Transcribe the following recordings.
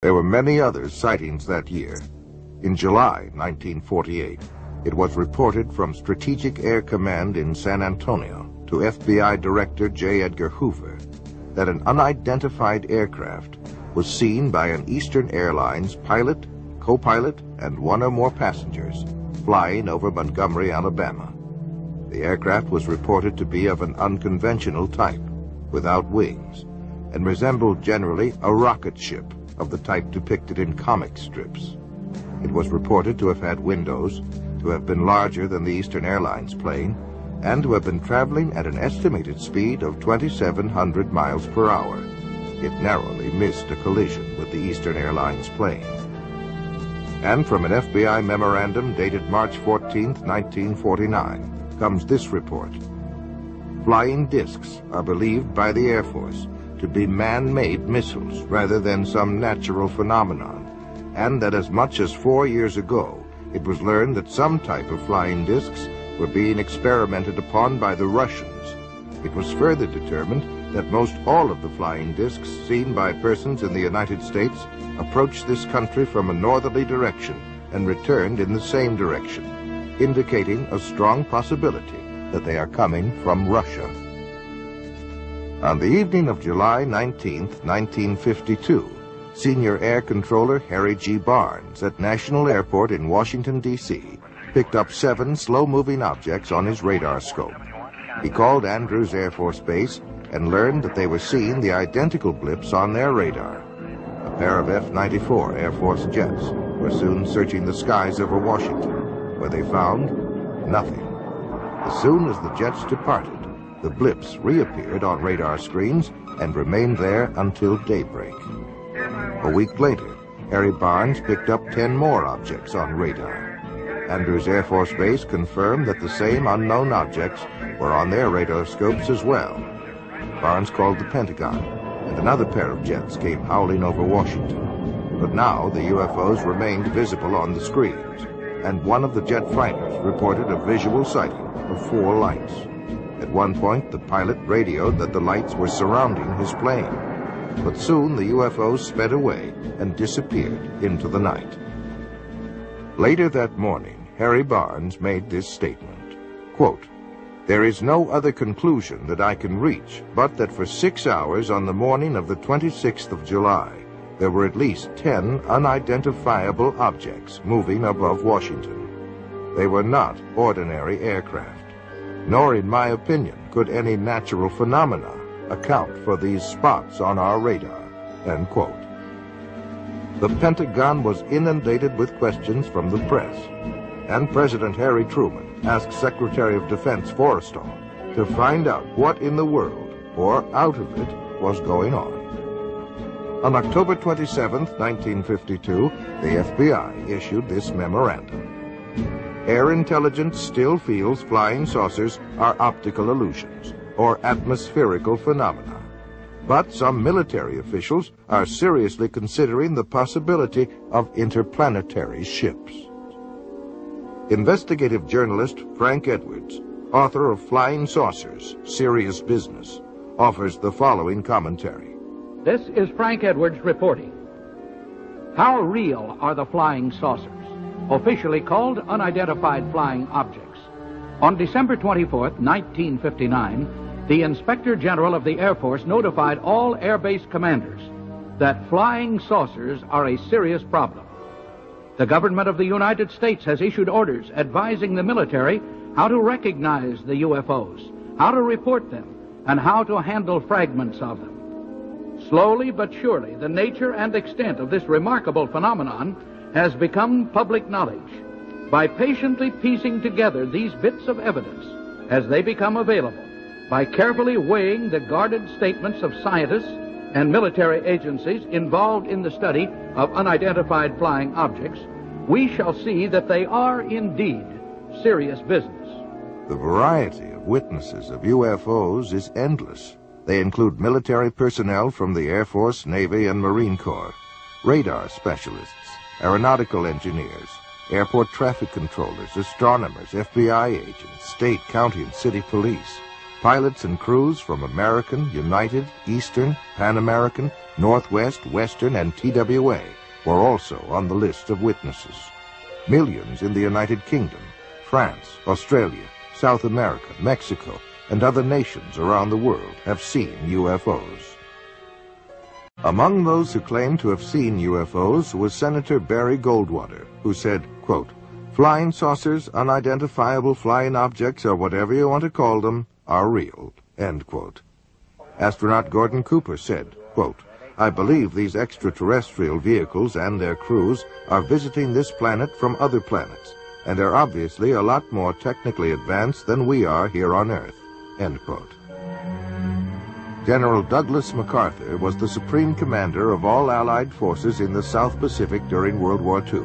There were many other sightings that year. In July 1948, it was reported from Strategic Air Command in San Antonio to FBI Director J. Edgar Hoover that an unidentified aircraft was seen by an Eastern Airlines pilot, co-pilot, and one or more passengers flying over Montgomery, Alabama. The aircraft was reported to be of an unconventional type, without wings, and resembled generally a rocket ship of the type depicted in comic strips. It was reported to have had windows, to have been larger than the Eastern Airlines plane, and to have been traveling at an estimated speed of 2,700 miles per hour. It narrowly missed a collision with the Eastern Airlines plane. And from an FBI memorandum dated March 14, 1949, comes this report. Flying discs are believed by the Air Force to be man-made missiles rather than some natural phenomenon, and that as much as 4 years ago, it was learned that some type of flying discs were being experimented upon by the Russians. It was further determined that most all of the flying discs seen by persons in the United States approached this country from a northerly direction and returned in the same direction, indicating a strong possibility that they are coming from Russia. On the evening of July 19, 1952, Senior Air Controller Harry G. Barnes at National Airport in Washington, D.C., picked up 7 slow-moving objects on his radar scope. He called Andrews Air Force Base and learned that they were seeing the identical blips on their radar. A pair of F-94 Air Force jets were soon searching the skies over Washington, where they found nothing. As soon as the jets departed, the blips reappeared on radar screens and remained there until daybreak. A week later, Harry Barnes picked up 10 more objects on radar. Andrews Air Force Base confirmed that the same unknown objects were on their radar scopes as well. Barnes called the Pentagon, and another pair of jets came howling over Washington. But now the UFOs remained visible on the screens, and one of the jet fighters reported a visual sighting of 4 lights. At one point, the pilot radioed that the lights were surrounding his plane. But soon the UFOs sped away and disappeared into the night. Later that morning, Harry Barnes made this statement, quote, "There is no other conclusion that I can reach but that for 6 hours on the morning of the 26th of July, there were at least 10 unidentifiable objects moving above Washington. They were not ordinary aircraft, nor in my opinion could any natural phenomena account for these spots on our radar," end quote. The Pentagon was inundated with questions from the press, and President Harry Truman asked Secretary of Defense Forrestal to find out what in the world, or out of it, was going on. On October 27, 1952, the FBI issued this memorandum. Air intelligence still feels flying saucers are optical illusions, or atmospherical phenomena. But some military officials are seriously considering the possibility of interplanetary ships. Investigative journalist Frank Edwards, author of Flying Saucers, Serious Business, offers the following commentary. This is Frank Edwards reporting. How real are the flying saucers, officially called unidentified flying objects? On December 24, 1959, the Inspector General of the Air Force notified all Air Base commanders that flying saucers are a serious problem. The government of the United States has issued orders advising the military how to recognize the UFOs, how to report them, and how to handle fragments of them. Slowly but surely, the nature and extent of this remarkable phenomenon has become public knowledge. By patiently piecing together these bits of evidence as they become available, by carefully weighing the guarded statements of scientists and military agencies involved in the study of unidentified flying objects, we shall see that they are indeed serious business. The variety of witnesses of UFOs is endless. They include military personnel from the Air Force, Navy, and Marine Corps, radar specialists, aeronautical engineers, airport traffic controllers, astronomers, FBI agents, state, county, and city police, Pilots and crews from American, United, Eastern, Pan American, Northwest, Western, and TWA were also on the list of witnesses. Millions in the United Kingdom, France, Australia, South America, Mexico, and other nations around the world have seen UFOs. Among those who claimed to have seen UFOs was Senator Barry Goldwater, who said, quote, "Flying saucers, unidentifiable flying objects, or whatever you want to call them, are real," end quote. Astronaut Gordon Cooper said, quote, "I believe these extraterrestrial vehicles and their crews are visiting this planet from other planets, and are obviously a lot more technically advanced than we are here on Earth," end quote. General Douglas MacArthur was the supreme commander of all Allied forces in the South Pacific during World War II.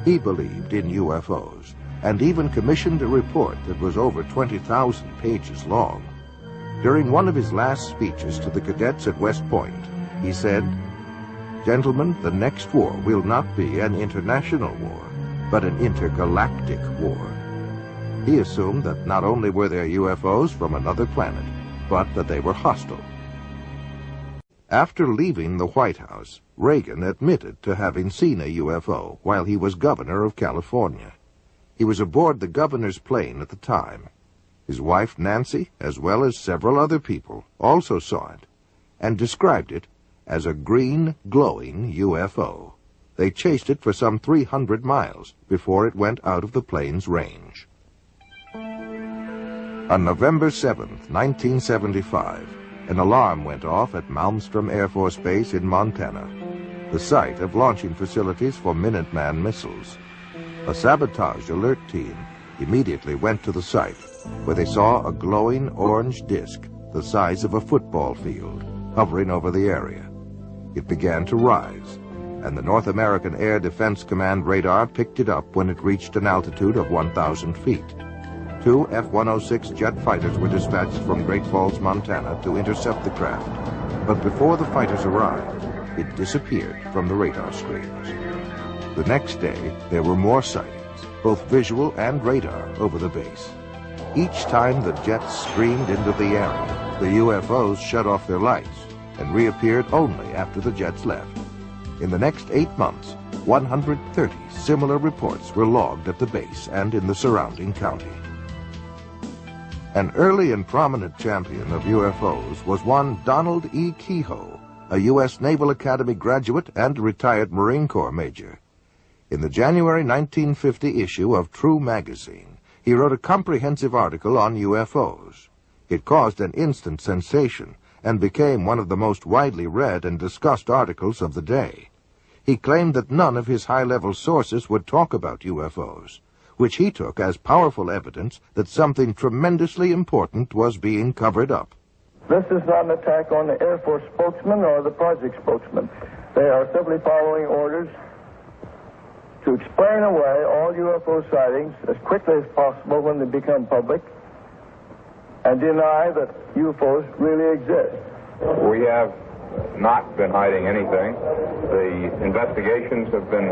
He believed in UFOs, and even commissioned a report that was over 20,000 pages long. During one of his last speeches to the cadets at West Point, he said, "Gentlemen, the next war will not be an international war, but an intergalactic war." He assumed that not only were there UFOs from another planet, but that they were hostile. After leaving the White House, Reagan admitted to having seen a UFO while he was governor of California. He was aboard the governor's plane at the time. His wife Nancy, as well as several other people, also saw it, and described it as a green, glowing UFO. They chased it for some 300 miles before it went out of the plane's range. On November 7, 1975, an alarm went off at Malmstrom Air Force Base in Montana, the site of launching facilities for Minuteman missiles. A sabotage alert team immediately went to the site, where they saw a glowing orange disk the size of a football field hovering over the area. It began to rise, and the North American Air Defense Command radar picked it up when it reached an altitude of 1,000 feet. 2 F-106 jet fighters were dispatched from Great Falls, Montana to intercept the craft, but before the fighters arrived, it disappeared from the radar screens. The next day, there were more sightings, both visual and radar, over the base. Each time the jets streamed into the area, the UFOs shut off their lights and reappeared only after the jets left. In the next 8 months, 130 similar reports were logged at the base and in the surrounding county. An early and prominent champion of UFOs was one Donald E. Kehoe, a U.S. Naval Academy graduate and retired Marine Corps major. In the January 1950 issue of True magazine, he wrote a comprehensive article on UFOs. It caused an instant sensation and became one of the most widely read and discussed articles of the day. He claimed that none of his high-level sources would talk about UFOs, which he took as powerful evidence that something tremendously important was being covered up. This is not an attack on the Air Force spokesman or the project spokesman. They are simply following orders to explain away all UFO sightings as quickly as possible when they become public and deny that UFOs really exist. We have not been hiding anything. The investigations have been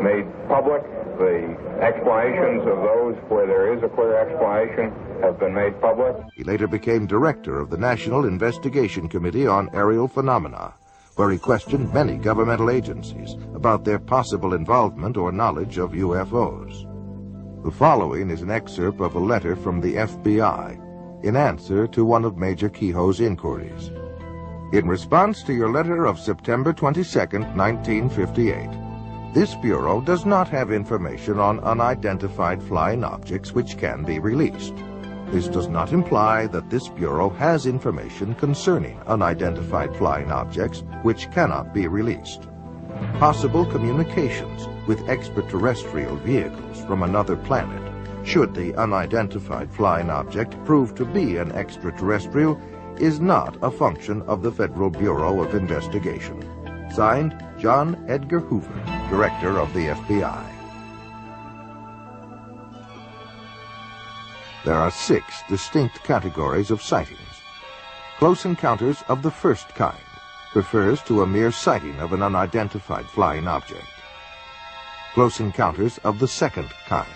made public. The explanations of those where there is a clear explanation have been made public. He later became director of the National Investigation Committee on Aerial Phenomena, where he questioned many governmental agencies about their possible involvement or knowledge of UFOs. The following is an excerpt of a letter from the FBI in answer to one of Major Kehoe's inquiries. In response to your letter of September 22, 1958, this Bureau does not have information on unidentified flying objects which can be released. This does not imply that this Bureau has information concerning unidentified flying objects which cannot be released. Possible communications with extraterrestrial vehicles from another planet, should the unidentified flying object prove to be an extraterrestrial, is not a function of the Federal Bureau of Investigation. Signed, John Edgar Hoover, Director of the FBI. There are 6 distinct categories of sightings. Close encounters of the first kind refers to a mere sighting of an unidentified flying object. Close encounters of the second kind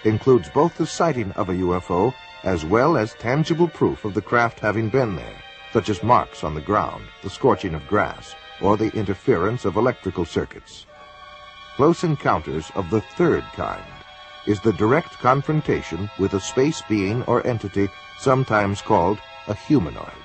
includes both the sighting of a UFO as well as tangible proof of the craft having been there, such as marks on the ground, the scorching of grass, or the interference of electrical circuits. Close encounters of the third kind is the direct confrontation with a space being or entity sometimes called a humanoid.